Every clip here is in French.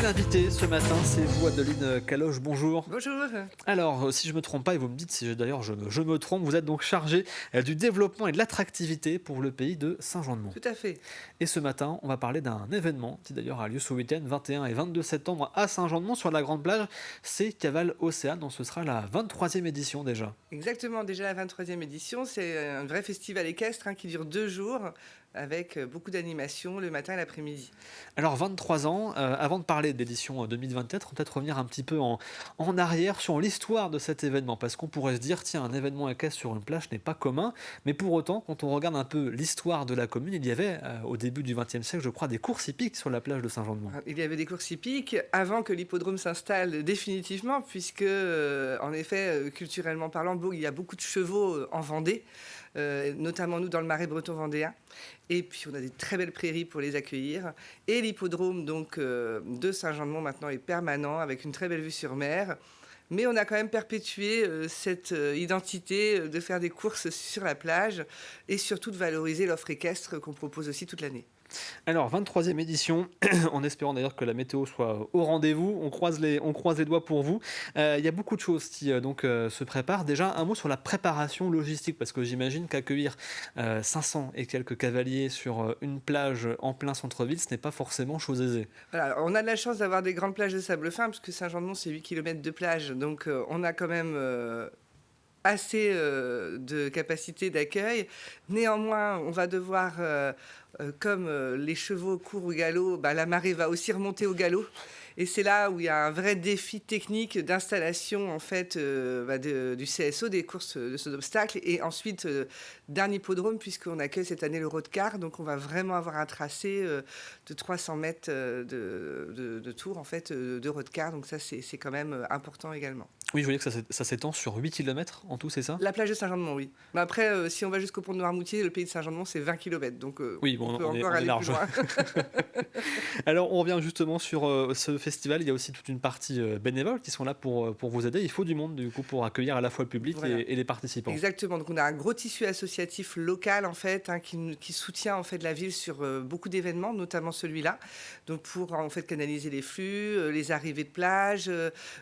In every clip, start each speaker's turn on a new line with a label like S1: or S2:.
S1: Et l'invité ce matin, c'est vous, Adeline Caloche, bonjour.
S2: Bonjour.
S1: Alors, si je me trompe pas, et vous me dites si d'ailleurs je me trompe, vous êtes donc chargé du développement et de l'attractivité pour le pays de Saint-Jean-de-Mont.
S2: Tout à fait.
S1: Et ce matin, on va parler d'un événement qui d'ailleurs a lieu ce week-end, 21 et 22 septembre à Saint-Jean-de-Mont sur la Grande Plage. C'est Cavale Océane, dont ce sera la 23e édition déjà.
S2: Exactement, déjà la 23e édition, c'est un vrai festival équestre qui dure 2 jours avec beaucoup d'animations le matin et l'après-midi.
S1: Alors 23 ans, avant de parler de l'édition 2024, on va peut-être revenir un petit peu en arrière sur l'histoire de cet événement, parce qu'on pourrait se dire, tiens, un événement équestre sur une plage n'est pas commun, mais pour autant, quand on regarde un peu l'histoire de la commune, il y avait au début du XXe siècle, je crois, des courses hippiques sur la plage de Saint-Jean-de-Mont.
S2: Il y avait des courses hippiques avant que l'hippodrome s'installe définitivement, puisque, en effet, culturellement parlant, il y a beaucoup de chevaux en Vendée, notamment nous dans le Marais breton vendéen. Et puis on a des très belles prairies pour les accueillir. Et l'hippodrome donc, de Saint-Jean-de-Mont maintenant est permanent, avec une très belle vue sur mer. Mais on a quand même perpétué cette identité de faire des courses sur la plage et surtout de valoriser l'offre équestre qu'on propose aussi toute l'année.
S1: Alors, 23e édition, en espérant d'ailleurs que la météo soit au rendez-vous, on croise les doigts pour vous. Il y a beaucoup de choses qui se préparent. Déjà, un mot sur la préparation logistique, parce que j'imagine qu'accueillir 500 et quelques cavaliers sur une plage en plein centre-ville, ce n'est pas forcément chose aisée.
S2: Voilà, on a de la chance d'avoir des grandes plages de sable fin, parce que Saint-Jean-de-Mont, c'est 8 kilomètres de plage. Donc on a quand même assez de capacité d'accueil. Néanmoins, on va devoir, comme les chevaux courent au galop, la marée va aussi remonter au galop. Et c'est là où il y a un vrai défi technique d'installation en fait du CSO, des courses de saut d'obstacle, et ensuite d'un hippodrome, puisqu'on accueille cette année le road car. Donc on va vraiment avoir un tracé de 300 mètres de tour en fait, de road car. Donc ça c'est quand même important également.
S1: Oui, je voyais que ça s'étend sur 8 kilomètres en tout, c'est ça?
S2: La plage de Saint-Jean-de-Mont, oui. Mais après, si on va jusqu'au pont de Noirmoutier, le pays de Saint-Jean-de-Mont, c'est 20 kilomètres. Donc,
S1: Oui,
S2: on
S1: bon,
S2: peut
S1: on est
S2: encore aller plus
S1: large.
S2: loin.
S1: Alors, on revient justement sur ce festival. Il y a aussi toute une partie bénévole qui sont là pour vous aider. Il faut du monde, du coup, pour accueillir à la fois le public
S2: Voilà.
S1: et les participants.
S2: Exactement. Donc, on a un gros tissu associatif local, en fait, qui soutient, en fait, la ville sur beaucoup d'événements, notamment celui-là. Donc, pour, en fait, canaliser les flux, les arrivées de plage.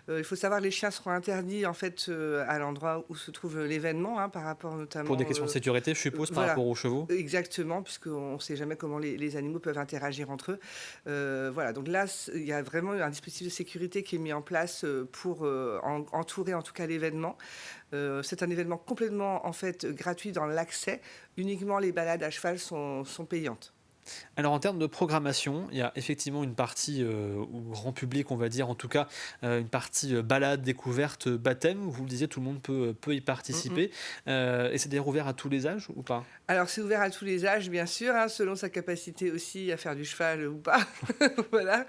S2: Il faut savoir, les chiens seront interdits, en fait, à l'endroit où se trouve l'événement, par rapport notamment...
S1: Pour des questions de sécurité, je suppose, par
S2: voilà.
S1: rapport aux chevaux.
S2: Exactement, puisqu'on ne sait jamais comment les animaux peuvent interagir entre eux. Voilà, donc là, il y a vraiment un dispositif de sécurité qui est mis en place pour entourer en tout cas l'événement. C'est un événement complètement en fait gratuit dans l'accès. Uniquement les balades à cheval sont payantes.
S1: Alors en termes de programmation, il y a effectivement une partie au grand public, on va dire, en tout cas une partie balade, découverte, baptême, où vous le disiez, tout le monde peut y participer. Et c'est d'ailleurs ouvert à tous les âges ou pas?
S2: Alors c'est ouvert à tous les âges, bien sûr, selon sa capacité aussi à faire du cheval ou pas. Voilà.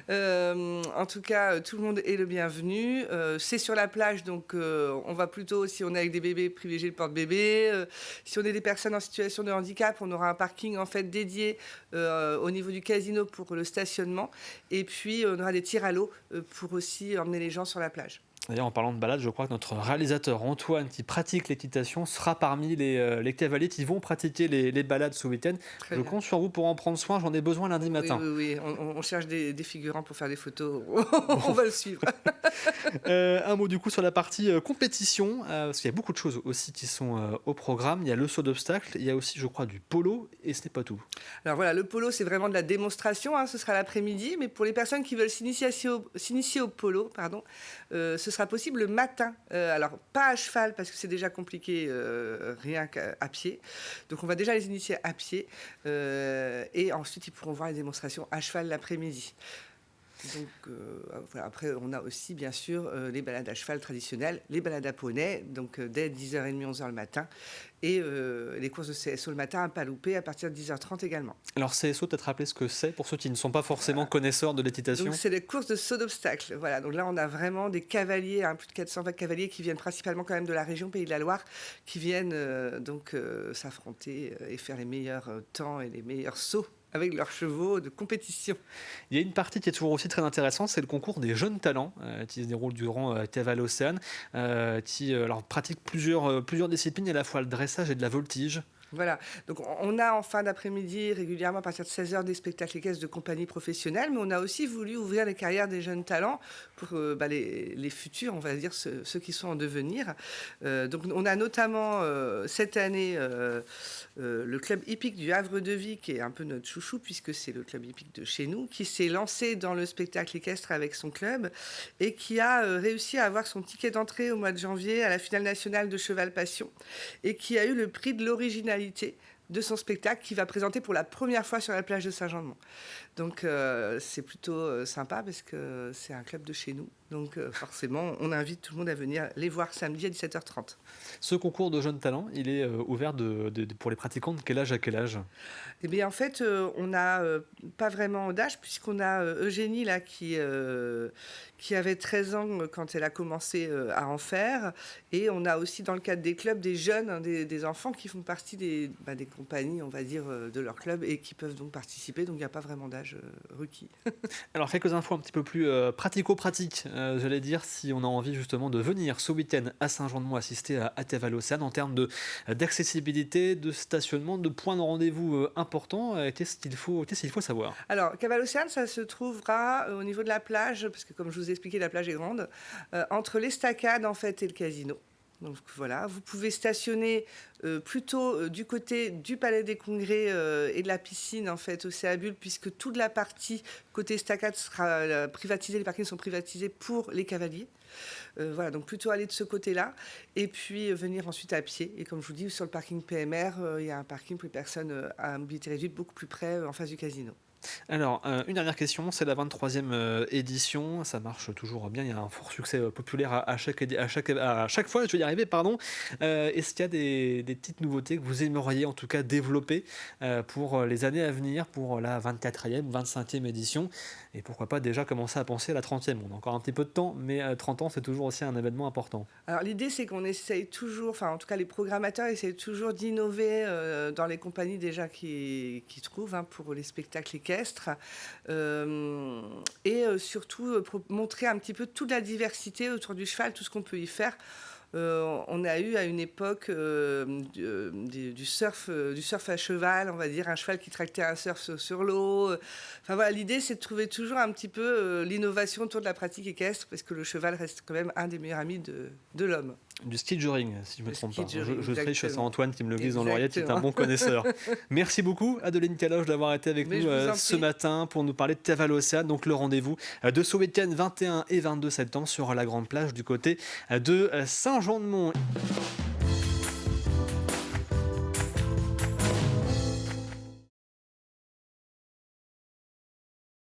S2: En tout cas, tout le monde est le bienvenu. C'est sur la plage, donc on va plutôt, si on est avec des bébés, privilégier le porte-bébé. Si on est des personnes en situation de handicap, on aura un parking en fait dédié au niveau du casino pour le stationnement. Et puis, on aura des tirs à l'eau pour aussi emmener les gens sur la plage.
S1: D'ailleurs, en parlant de balade, je crois que notre réalisateur Antoine, qui pratique l'équitation, sera parmi les cavaliers qui vont pratiquer les balades ce week-end.
S2: Très
S1: Je
S2: bien.
S1: compte sur vous pour en prendre soin, j'en ai besoin lundi
S2: Oui,
S1: matin.
S2: oui, oui. On cherche des figurants pour faire des photos. On va le suivre.
S1: Un mot du coup sur la partie compétition, parce qu'il y a beaucoup de choses aussi qui sont au programme. Il y a le saut d'obstacle, il y a aussi, je crois, du polo, et ce n'est pas tout.
S2: Alors voilà, le polo, c'est vraiment de la démonstration. Ce sera l'après-midi. Mais pour les personnes qui veulent s'initier au polo, pardon, ce sera possible le matin. Alors, pas à cheval, parce que c'est déjà compliqué, rien qu'à pied. Donc, on va déjà les initier à pied. Et ensuite, ils pourront voir les démonstrations à cheval l'après-midi. Donc, voilà. Après, on a aussi, bien sûr, les balades à cheval traditionnelles, les balades à poney, donc dès 10h30, 11h le matin, et les courses de CSO le matin à pas louper à partir de 10h30 également.
S1: Alors CSO, peut-être rappeler ce que c'est pour ceux qui ne sont pas forcément connaisseurs de l'équitation.
S2: Donc, c'est les courses de saut d'obstacle. Voilà. Donc là, on a vraiment des cavaliers, plus de 420 cavaliers qui viennent principalement quand même de la région Pays de la Loire, qui viennent s'affronter et faire les meilleurs temps et les meilleurs sauts avec leurs chevaux de compétition.
S1: Il y a une partie qui est toujours aussi très intéressante, c'est le concours des jeunes talents qui se déroule durant Cavale Océane, qui alors, pratique plusieurs disciplines, à la fois le dressage et de la voltige.
S2: Voilà, donc on a en fin d'après-midi régulièrement à partir de 16 heures des spectacles équestres de compagnie professionnelle, mais on a aussi voulu ouvrir les carrières des jeunes talents pour les futurs, on va dire ceux qui sont en devenir. Donc on a notamment cette année le club hippique du Havre de Vie, qui est un peu notre chouchou puisque c'est le club hippique de chez nous, qui s'est lancé dans le spectacle équestre avec son club et qui a réussi à avoir son ticket d'entrée au mois de janvier à la finale nationale de Cheval Passion et qui a eu le prix de l'originalité de son spectacle qu'il va présenter pour la première fois sur la plage de Saint-Jean-de-Mont. Donc c'est plutôt sympa parce que c'est un club de chez nous. Donc forcément, on invite tout le monde à venir les voir samedi à 17h30.
S1: Ce concours de jeunes talents, il est ouvert pour les pratiquants de quel âge à quel âge?
S2: Eh bien, en fait, on n'a pas vraiment d'âge, puisqu'on a Eugénie, là, qui avait 13 ans quand elle a commencé à en faire. Et on a aussi, dans le cadre des clubs, des jeunes, hein, des enfants qui font partie des compagnies, on va dire, de leur club et qui peuvent donc participer. Donc, il n'y a pas vraiment d'âge requis.
S1: Alors, quelques infos un petit peu plus pratico-pratiques, j'allais dire, si on a envie justement de venir ce week-end à Saint-Jean-de-Mont assister à Théval-Océane en termes d'accessibilité, de stationnement, de points de rendez-vous importants, qu'est-ce qu'il faut savoir?
S2: Alors, Caval-Océane, ça se trouvera au niveau de la plage, parce que comme je vous ai expliqué, la plage est grande, entre l'estacade, en fait, et le casino. Donc voilà, vous pouvez stationner plutôt du côté du Palais des Congrès et de la piscine, en fait, au Céabule, puisque toute la partie côté estacade sera privatisée, les parkings sont privatisés pour les cavaliers. Voilà, donc plutôt aller de ce côté-là, et puis venir ensuite à pied. Et comme je vous dis, sur le parking PMR, il y a un parking pour les personnes à mobilité réduite beaucoup plus près, en face du casino.
S1: Alors, une dernière question, c'est la 23e édition, ça marche toujours bien, il y a un fort succès populaire à chaque fois, je vais y arriver, pardon. Est-ce qu'il y a des petites nouveautés que vous aimeriez en tout cas développer pour les années à venir, pour la 24e, 25e édition, et pourquoi pas déjà commencer à penser à la 30e? On a encore un petit peu de temps, mais 30 ans, c'est toujours aussi un événement important.
S2: Alors l'idée, c'est qu'on essaye toujours, enfin en tout cas les programmateurs essayent toujours d'innover dans les compagnies déjà qui trouvent, hein, pour les spectacles équestres, et surtout montrer un petit peu toute la diversité autour du cheval, tout ce qu'on peut y faire. On a eu à une époque du surf à cheval, on va dire, un cheval qui tractait un surf sur l'eau. Enfin voilà, l'idée, c'est de trouver toujours un petit peu l'innovation autour de la pratique équestre, parce que le cheval reste quand même un des meilleurs amis de l'homme.
S1: Du ski juring, si je ne me
S2: Le
S1: trompe
S2: ski
S1: pas.
S2: juring,
S1: Je triche, c'est
S2: exactement.
S1: Antoine qui me le glisse dans l'oreillette, qui est un
S2: Exactement.
S1: bon connaisseur. Merci beaucoup, Adeline Caloche, d'avoir été avec
S2: Mais
S1: nous
S2: je vous en
S1: ce
S2: prie.
S1: matin pour nous parler de Théval-Océane. Donc, le rendez-vous de ce week-end 21 et 22 septembre sur la grande plage du côté de Saint-Jean-de-Mont.